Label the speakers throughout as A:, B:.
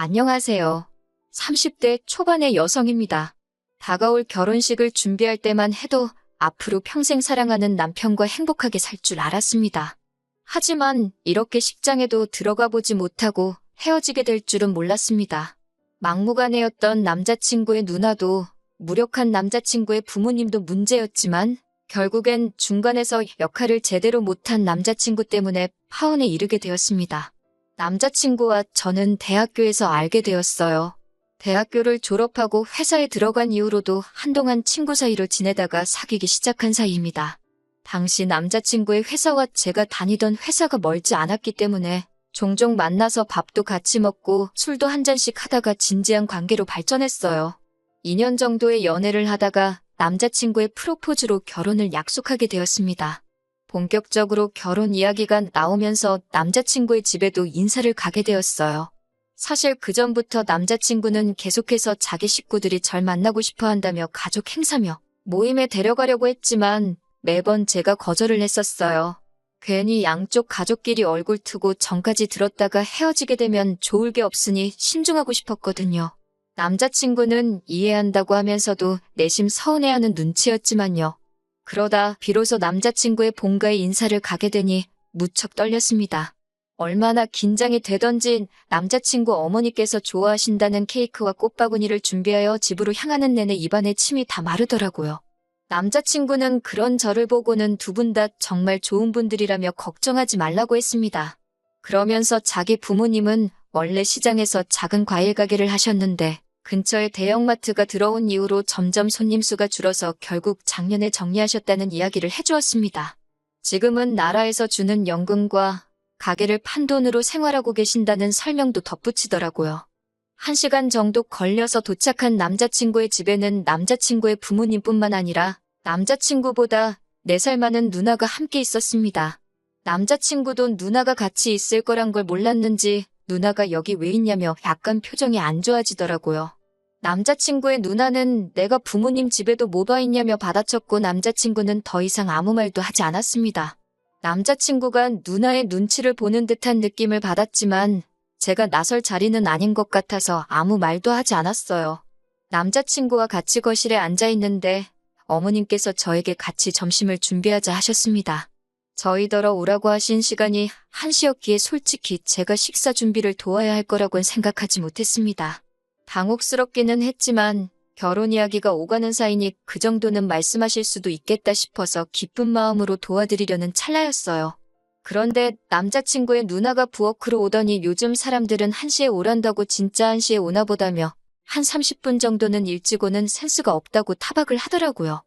A: 안녕하세요. 30대 초반의 여성입니다. 다가올 결혼식을 준비할 때만 해도 앞으로 평생 사랑하는 남편과 행복하게 살 줄 알았습니다. 하지만 이렇게 식장에도 들어가 보지 못하고 헤어지게 될 줄은 몰랐습니다. 막무가내였던 남자친구의 누나도 무력한 남자친구의 부모님도 문제였지만 결국엔 중간에서 역할을 제대로 못한 남자친구 때문에 파혼에 이르게 되었습니다. 남자친구와 저는 대학교에서 알게 되었어요. 대학교를 졸업하고 회사에 들어간 이후로도 한동안 친구 사이로 지내다가 사귀기 시작한 사이입니다. 당시 남자친구의 회사와 제가 다니던 회사가 멀지 않았기 때문에 종종 만나서 밥도 같이 먹고 술도 한 잔씩 하다가 진지한 관계로 발전했어요. 2년 정도의 연애를 하다가 남자친구의 프로포즈로 결혼을 약속하게 되었습니다. 본격적으로 결혼 이야기가 나오면서 남자친구의 집에도 인사를 가게 되었어요. 사실 그전부터 남자친구는 계속해서 자기 식구들이 절 만나고 싶어 한다며 가족 행사며 모임에 데려가려고 했지만 매번 제가 거절을 했었어요. 괜히 양쪽 가족끼리 얼굴 트고 정까지 들었다가 헤어지게 되면 좋을 게 없으니 신중하고 싶었거든요. 남자친구는 이해한다고 하면서도 내심 서운해하는 눈치였지만요. 그러다 비로소 남자친구의 본가에 인사를 가게 되니 무척 떨렸습니다. 얼마나 긴장이 되던지 남자친구 어머니께서 좋아하신다는 케이크와 꽃바구니를 준비하여 집으로 향하는 내내 입안에 침이 다 마르더라고요. 남자친구는 그런 저를 보고는 두 분 다 정말 좋은 분들이라며 걱정하지 말라고 했습니다. 그러면서 자기 부모님은 원래 시장에서 작은 과일 가게를 하셨는데 근처에 대형마트가 들어온 이후로 점점 손님 수가 줄어서 결국 작년에 정리하셨다는 이야기를 해주었습니다. 지금은 나라에서 주는 연금과 가게를 판 돈으로 생활하고 계신다는 설명도 덧붙이더라고요. 1시간 정도 걸려서 도착한 남자친구의 집에는 남자친구의 부모님뿐만 아니라 남자친구보다 4살 많은 누나가 함께 있었습니다. 남자친구도 누나가 같이 있을 거란 걸 몰랐는지 누나가 여기 왜 있냐며 약간 표정이 안 좋아지더라고요. 남자친구의 누나는 내가 부모님 집에도 뭐 봐 있냐며 받아쳤고 남자친구는 더 이상 아무 말도 하지 않았습니다. 남자친구가 누나의 눈치를 보는 듯한 느낌을 받았지만 제가 나설 자리는 아닌 것 같아서 아무 말도 하지 않았어요. 남자친구와 같이 거실에 앉아 있는데 어머님께서 저에게 같이 점심을 준비하자 하셨습니다. 저희더러 오라고 하신 시간이 1시였기에 솔직히 제가 식사 준비를 도와야 할 거라고는 생각하지 못했습니다. 당혹스럽기는 했지만 결혼 이야기가 오가는 사이니 그 정도는 말씀하실 수도 있겠다 싶어서 기쁜 마음으로 도와드리려는 찰나였어요. 그런데 남자친구의 누나가 부엌으로 오더니 요즘 사람들은 1시에 오란다고 진짜 1시에 오나 보다며 한 30분 정도는 일찍 오는 센스가 없다고 타박을 하더라고요.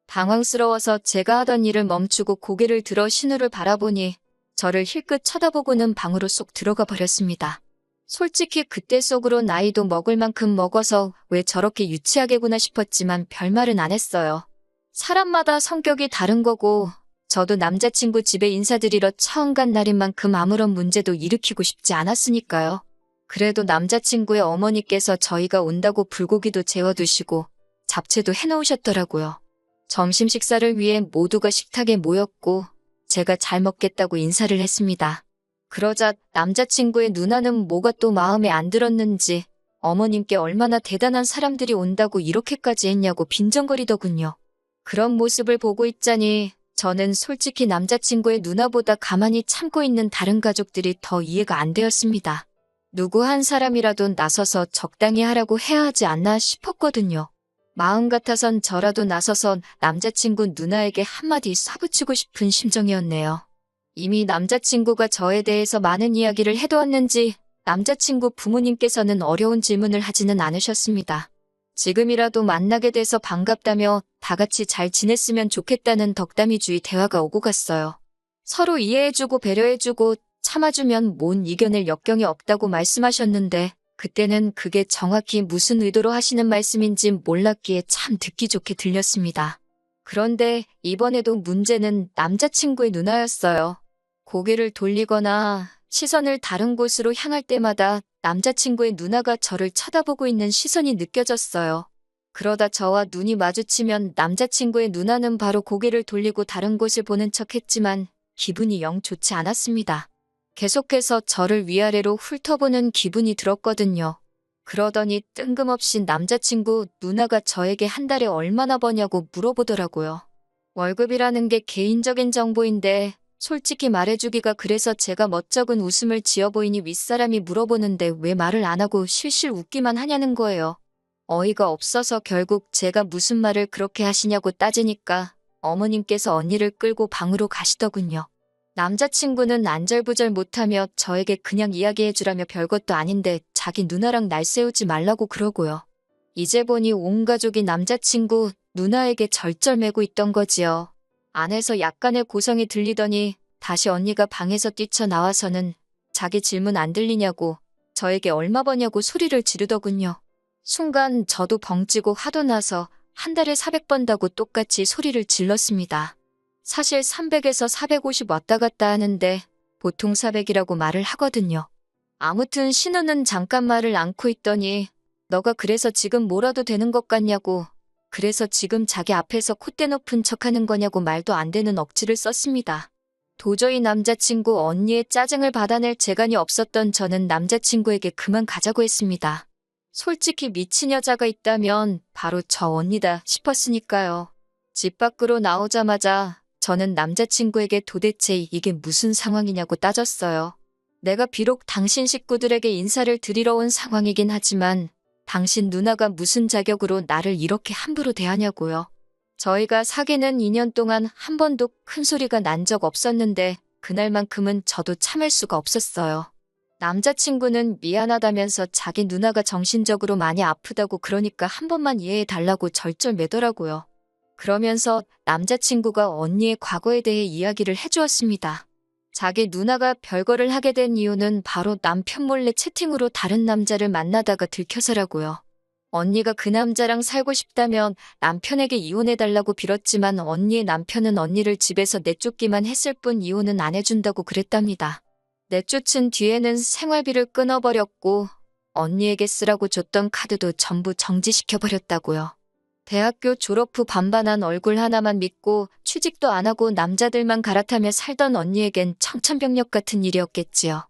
A: 당황스러워서 제가 하던 일을 멈추고 고개를 들어 신우를 바라보니 저를 힐끗 쳐다보고는 방으로 쏙 들어가 버렸습니다. 솔직히 그때 속으로 나이도 먹을 만큼 먹어서 왜 저렇게 유치하게구나 싶었지만 별말은 안 했어요. 사람마다 성격이 다른 거고 저도 남자친구 집에 인사드리러 처음 간 날인 만큼 아무런 문제도 일으키고 싶지 않았으니까요. 그래도 남자친구의 어머니께서 저희가 온다고 불고기도 재워두시고 잡채도 해놓으셨더라고요. 점심 식사를 위해 모두가 식탁에 모였고 제가 잘 먹겠다고 인사를 했습니다. 그러자 남자친구의 누나는 뭐가 또 마음에 안 들었는지 어머님께 얼마나 대단한 사람들이 온다고 이렇게까지 했냐고 빈정거리더군요. 그런 모습을 보고 있자니 저는 솔직히 남자친구의 누나보다 가만히 참고 있는 다른 가족들이 더 이해가 안 되었습니다. 누구 한 사람이라도 나서서 적당히 하라고 해야 하지 않나 싶었거든요. 마음 같아선 저라도 나서서 남자친구 누나에게 한마디 쏴붙이고 싶은 심정이었네요. 이미 남자친구가 저에 대해서 많은 이야기를 해두었는지 남자친구 부모님께서는 어려운 질문을 하지는 않으셨습니다. 지금이라도 만나게 돼서 반갑다며 다 같이 잘 지냈으면 좋겠다는 덕담이주의 대화가 오고 갔어요. 서로 이해해주고 배려해주고 참아주면 뭔 이겨낼 역경이 없다고 말씀하셨는데 그때는 그게 정확히 무슨 의도로 하시는 말씀인지 몰랐기에 참 듣기 좋게 들렸습니다. 그런데 이번에도 문제는 남자친구의 누나였어요. 고개를 돌리거나 시선을 다른 곳으로 향할 때마다 남자친구의 누나가 저를 쳐다보고 있는 시선이 느껴졌어요. 그러다 저와 눈이 마주치면 남자친구의 누나는 바로 고개를 돌리고 다른 곳을 보는 척했지만 기분이 영 좋지 않았습니다. 계속해서 저를 위아래로 훑어보는 기분이 들었거든요. 그러더니 뜬금없이 남자친구 누나가 저에게 한 달에 얼마나 버냐고 물어보더라고요. 월급이라는 게 개인적인 정보인데 솔직히 말해주기가 그래서 제가 멋쩍은 웃음을 지어 보이니 윗사람이 물어보는데 왜 말을 안 하고 실실 웃기만 하냐는 거예요. 어이가 없어서 결국 제가 무슨 말을 그렇게 하시냐고 따지니까 어머님께서 언니를 끌고 방으로 가시더군요. 남자친구는 안절부절 못하며 저에게 그냥 이야기해주라며 별것도 아닌데 자기 누나랑 날 세우지 말라고 그러고요. 이제 보니 온 가족이 남자친구 누나에게 절절매고 있던 거지요. 안에서 약간의 고성이 들리더니 다시 언니가 방에서 뛰쳐나와서는 자기 질문 안 들리냐고 저에게 얼마 버냐고 소리를 지르더군요. 순간 저도 벙찌고 화도 나서 한 달에 400 번다고 똑같이 소리를 질렀습니다. 사실 300에서 450 왔다 갔다 하는데 보통 400이라고 말을 하거든요. 아무튼 신우는 잠깐 말을 않고 있더니 너가 그래서 지금 뭐라도 되는 것 같냐고, 그래서 지금 자기 앞에서 콧대 높은 척하는 거냐고 말도 안 되는 억지를 썼습니다. 도저히 남자친구 언니의 짜증을 받아낼 재간이 없었던 저는 남자친구에게 그만 가자고 했습니다. 솔직히 미친 여자가 있다면 바로 저 언니다 싶었으니까요. 집 밖으로 나오자마자 저는 남자친구에게 도대체 이게 무슨 상황이냐고 따졌어요. 내가 비록 당신 식구들에게 인사를 드리러 온 상황이긴 하지만 당신 누나가 무슨 자격으로 나를 이렇게 함부로 대하냐고요. 저희가 사귀는 2년 동안 한 번도 큰 소리가 난 적 없었는데 그날만큼은 저도 참을 수가 없었어요. 남자친구는 미안하다면서 자기 누나가 정신적으로 많이 아프다고 그러니까 한 번만 이해해 달라고 절절매더라고요. 그러면서 남자친구가 언니의 과거에 대해 이야기를 해주었습니다. 자기 누나가 별거를 하게 된 이유는 바로 남편 몰래 채팅으로 다른 남자를 만나다가 들켜서라고요. 언니가 그 남자랑 살고 싶다면 남편에게 이혼해달라고 빌었지만 언니의 남편은 언니를 집에서 내쫓기만 했을 뿐 이혼은 안 해준다고 그랬답니다. 내쫓은 뒤에는 생활비를 끊어버렸고 언니에게 쓰라고 줬던 카드도 전부 정지시켜버렸다고요. 대학교 졸업 후 반반한 얼굴 하나만 믿고 취직도 안 하고 남자들만 갈아타며 살던 언니에겐 청천벽력 같은 일이었겠지요.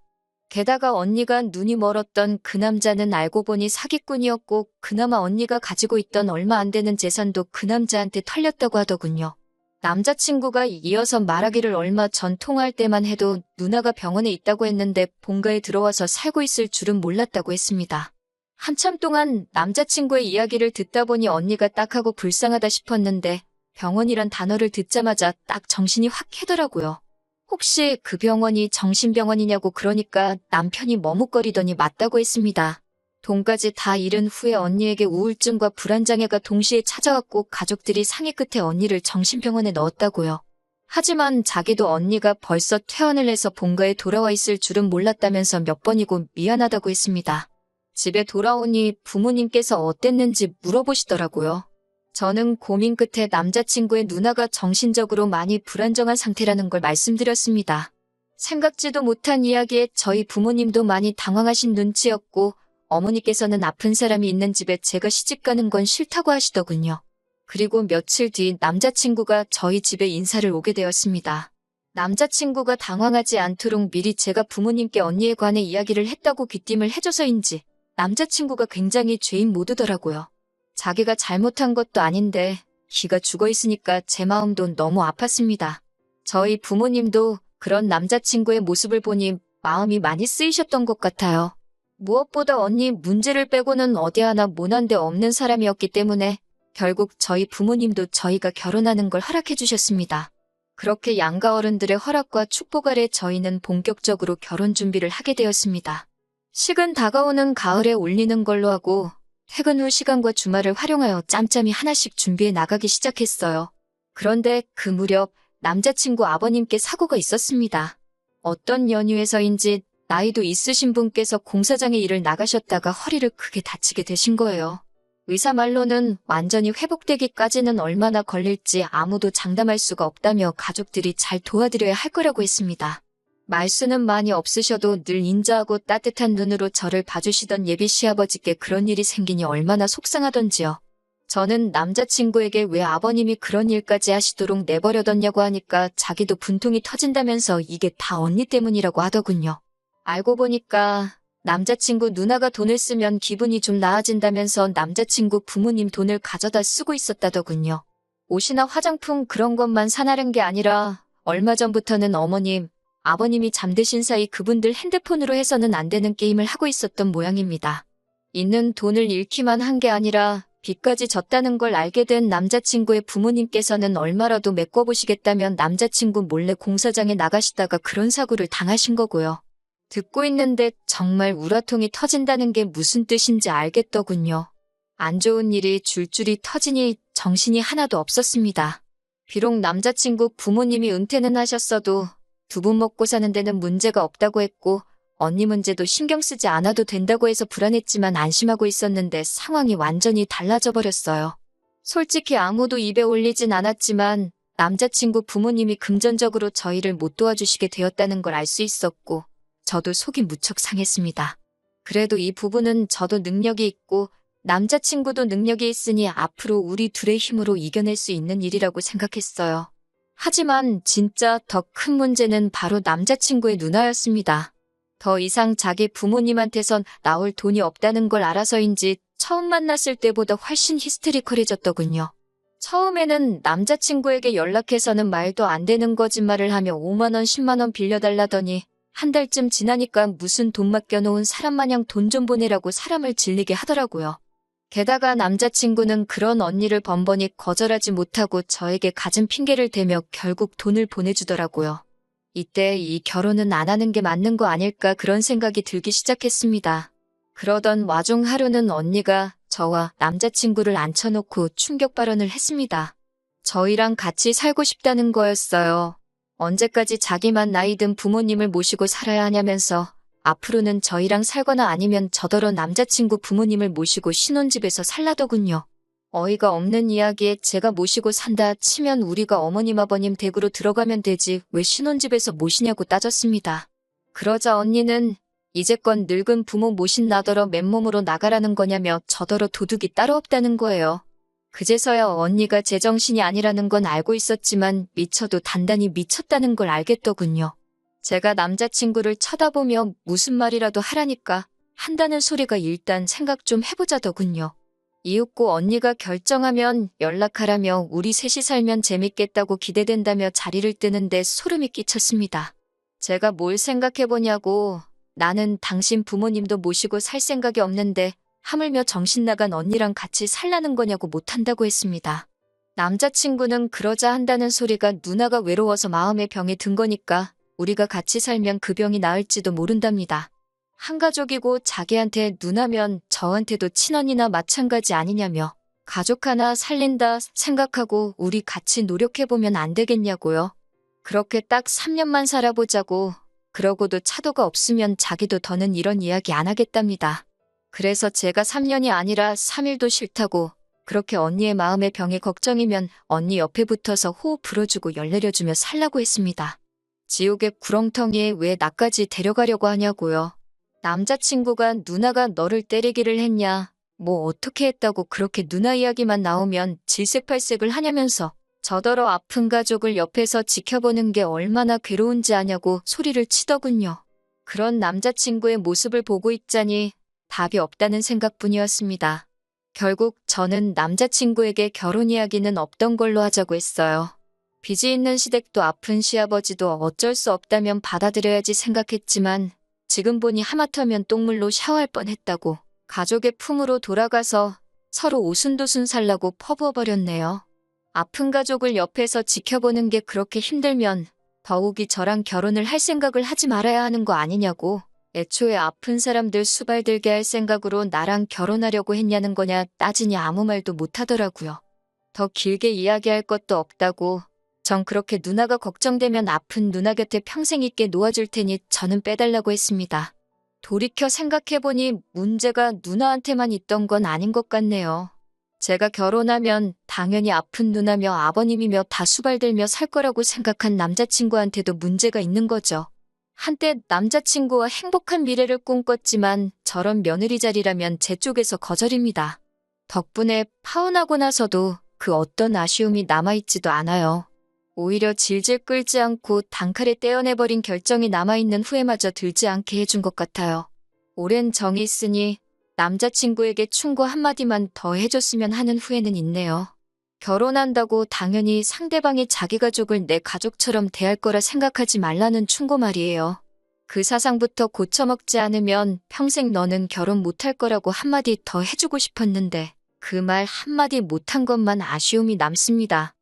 A: 게다가 언니가 눈이 멀었던 그 남자는 알고 보니 사기꾼이었고 그나마 언니가 가지고 있던 얼마 안 되는 재산도 그 남자한테 털렸다고 하더군요. 남자친구가 이어서 말하기를 얼마 전 통화할 때만 해도 누나가 병원에 있다고 했는데 본가에 들어와서 살고 있을 줄은 몰랐다고 했습니다. 한참 동안 남자친구의 이야기를 듣다 보니 언니가 딱하고 불쌍하다 싶었는데 병원이란 단어를 듣자마자 딱 정신이 확 깨더라고요. 혹시 그 병원이 정신병원이냐고 그러니까 남편이 머뭇거리더니 맞다고 했습니다. 돈까지 다 잃은 후에 언니에게 우울증과 불안장애가 동시에 찾아왔고 가족들이 상의 끝에 언니를 정신병원에 넣었다고요. 하지만 자기도 언니가 벌써 퇴원을 해서 본가에 돌아와 있을 줄은 몰랐다면서 몇 번이고 미안하다고 했습니다. 집에 돌아오니 부모님께서 어땠는지 물어보시더라고요. 저는 고민 끝에 남자친구의 누나가 정신적으로 많이 불안정한 상태라는 걸 말씀드렸습니다. 생각지도 못한 이야기에 저희 부모님도 많이 당황하신 눈치였고 어머니께서는 아픈 사람이 있는 집에 제가 시집가는 건 싫다고 하시더군요. 그리고 며칠 뒤 남자친구가 저희 집에 인사를 오게 되었습니다. 남자친구가 당황하지 않도록 미리 제가 부모님께 언니에 관해 이야기를 했다고 귀띔을 해줘서인지 남자친구가 굉장히 죄인 모드더라고요. 자기가 잘못한 것도 아닌데 기가 죽어있으니까 제 마음도 너무 아팠습니다. 저희 부모님도 그런 남자친구의 모습을 보니 마음이 많이 쓰이셨던 것 같아요. 무엇보다 언니 문제를 빼고는 어디 하나 모난 데 없는 사람이었기 때문에 결국 저희 부모님도 저희가 결혼하는 걸 허락해 주셨습니다. 그렇게 양가 어른들의 허락과 축복 아래 저희는 본격적으로 결혼 준비를 하게 되었습니다. 식은 다가오는 가을에 올리는 걸로 하고 퇴근 후 시간과 주말을 활용하여 짬짬이 하나씩 준비해 나가기 시작했어요. 그런데 그 무렵 남자친구 아버님께 사고가 있었습니다. 어떤 연유에서인지 나이도 있으신 분께서 공사장에 일을 나가셨다가 허리를 크게 다치게 되신 거예요. 의사 말로는 완전히 회복되기까지는 얼마나 걸릴지 아무도 장담할 수가 없다며 가족들이 잘 도와드려야 할 거라고 했습니다. 말수는 많이 없으셔도 늘 인자하고 따뜻한 눈으로 저를 봐주시던 예비 시아버지께 그런 일이 생기니 얼마나 속상하던지요. 저는 남자친구에게 왜 아버님이 그런 일까지 하시도록 내버려뒀냐고 하니까 자기도 분통이 터진다면서 이게 다 언니 때문이라고 하더군요. 알고 보니까 남자친구 누나가 돈을 쓰면 기분이 좀 나아진다면서 남자친구 부모님 돈을 가져다 쓰고 있었다더군요. 옷이나 화장품 그런 것만 사나른 게 아니라 얼마 전부터는 어머님, 아버님이 잠드신 사이 그분들 핸드폰으로 해서는 안 되는 게임을 하고 있었던 모양입니다. 있는 돈을 잃기만 한 게 아니라 빚까지 졌다는 걸 알게 된 남자친구의 부모님께서는 얼마라도 메꿔보시겠다면 남자친구 몰래 공사장에 나가시다가 그런 사고를 당하신 거고요. 듣고 있는데 정말 우라통이 터진다는 게 무슨 뜻인지 알겠더군요. 안 좋은 일이 줄줄이 터지니 정신이 하나도 없었습니다. 비록 남자친구 부모님이 은퇴는 하셨어도 두 분 먹고 사는 데는 문제가 없다고 했고 언니 문제도 신경 쓰지 않아도 된다고 해서 불안했지만 안심하고 있었는데 상황이 완전히 달라져 버렸어요. 솔직히 아무도 입에 올리진 않았지만 남자친구 부모님이 금전적으로 저희를 못 도와주시게 되었다는 걸 알 수 있었고 저도 속이 무척 상했습니다. 그래도 이 부분은 저도 능력이 있고 남자친구도 능력이 있으니 앞으로 우리 둘의 힘으로 이겨낼 수 있는 일이라고 생각했어요. 하지만 진짜 더 큰 문제는 바로 남자친구의 누나였습니다. 더 이상 자기 부모님한테선 나올 돈이 없다는 걸 알아서인지 처음 만났을 때보다 훨씬 히스테리컬해졌더군요. 처음에는 남자친구에게 연락해서는 말도 안 되는 거짓말을 하며 5만 원, 10만 원 빌려달라더니 한 달쯤 지나니까 무슨 돈 맡겨놓은 사람 마냥 돈 좀 보내라고 사람을 질리게 하더라고요. 게다가 남자친구는 그런 언니를 번번이 거절하지 못하고 저에게 갖은 핑계를 대며 결국 돈을 보내주더라고요. 이때 이 결혼은 안 하는 게 맞는 거 아닐까 그런 생각이 들기 시작했습니다. 그러던 와중 하루는 언니가 저와 남자친구를 앉혀놓고 충격 발언을 했습니다. 저희랑 같이 살고 싶다는 거였어요. 언제까지 자기만 나이 든 부모님을 모시고 살아야 하냐면서 앞으로는 저희랑 살거나 아니면 저더러 남자친구 부모님을 모시고 신혼집에서 살라더군요. 어이가 없는 이야기에 제가 모시고 산다 치면 우리가 어머님 아버님 댁으로 들어가면 되지 왜 신혼집에서 모시냐고 따졌습니다. 그러자 언니는 이제껏 늙은 부모 모신 나더러 맨몸으로 나가라는 거냐며 저더러 도둑이 따로 없다는 거예요. 그제서야 언니가 제정신이 아니라는 건 알고 있었지만 미쳐도 단단히 미쳤다는 걸 알겠더군요. 제가 남자친구를 쳐다보며 무슨 말이라도 하라니까 한다는 소리가 일단 생각 좀 해보자더군요. 이윽고 언니가 결정하면 연락하라며 우리 셋이 살면 재밌겠다고 기대된다며 자리를 뜨는데 소름이 끼쳤습니다. 제가 뭘 생각해보냐고 나는 당신 부모님도 모시고 살 생각이 없는데 하물며 정신 나간 언니랑 같이 살라는 거냐고 못한다고 했습니다. 남자친구는 그러자 한다는 소리가 누나가 외로워서 마음의 병에 든 거니까 우리가 같이 살면 그 병이 나을지도 모른답니다. 한 가족이고 자기한테 누나면 저한테도 친언니나 마찬가지 아니냐며 가족 하나 살린다 생각하고 우리 같이 노력해보면 안 되겠냐고요. 그렇게 딱 3년만 살아보자고 그러고도 차도가 없으면 자기도 더는 이런 이야기 안 하겠답니다. 그래서 제가 3년이 아니라 3일도 싫다고 그렇게 언니의 마음의 병이 걱정이면 언니 옆에 붙어서 호흡 불어주고 열 내려주며 살라고 했습니다. 지옥의 구렁텅이에 왜 나까지 데려가려고 하냐고요. 남자친구가 누나가 너를 때리기를 했냐, 뭐 어떻게 했다고 그렇게 누나 이야기만 나오면 질색팔색을 하냐면서 저더러 아픈 가족을 옆에서 지켜보는 게 얼마나 괴로운지 아냐고 소리를 치더군요. 그런 남자친구의 모습을 보고 있자니 답이 없다는 생각뿐이었습니다. 결국 저는 남자친구에게 결혼 이야기는 없던 걸로 하자고 했어요. 빚이 있는 시댁도 아픈 시아버지도 어쩔 수 없다면 받아들여야지 생각했지만 지금 보니 하마터면 똥물로 샤워할 뻔했다고 가족의 품으로 돌아가서 서로 오순도순 살라고 퍼부어버렸네요. 아픈 가족을 옆에서 지켜보는 게 그렇게 힘들면 더욱이 저랑 결혼을 할 생각을 하지 말아야 하는 거 아니냐고. 애초에 아픈 사람들 수발들게 할 생각으로 나랑 결혼하려고 했냐는 거냐 따지니 아무 말도 못하더라고요. 더 길게 이야기할 것도 없다고. 전 그렇게 누나가 걱정되면 아픈 누나 곁에 평생 있게 놓아줄 테니 저는 빼달라고 했습니다. 돌이켜 생각해보니 문제가 누나한테만 있던 건 아닌 것 같네요. 제가 결혼하면 당연히 아픈 누나며 아버님이며 다 수발들며 살 거라고 생각한 남자친구한테도 문제가 있는 거죠. 한때 남자친구와 행복한 미래를 꿈꿨지만 저런 며느리 자리라면 제 쪽에서 거절입니다. 덕분에 파혼하고 나서도 그 어떤 아쉬움이 남아있지도 않아요. 오히려 질질 끌지 않고 단칼에 떼어내버린 결정이 남아있는 후회마저 들지 않게 해준 것 같아요. 오랜 정이 있으니 남자친구에게 충고 한마디만 더 해줬으면 하는 후회는 있네요. 결혼한다고 당연히 상대방이 자기 가족을 내 가족처럼 대할 거라 생각하지 말라는 충고 말이에요. 그 사상부터 고쳐먹지 않으면 평생 너는 결혼 못할 거라고 한마디 더 해주고 싶었는데 그 말 한마디 못한 것만 아쉬움이 남습니다.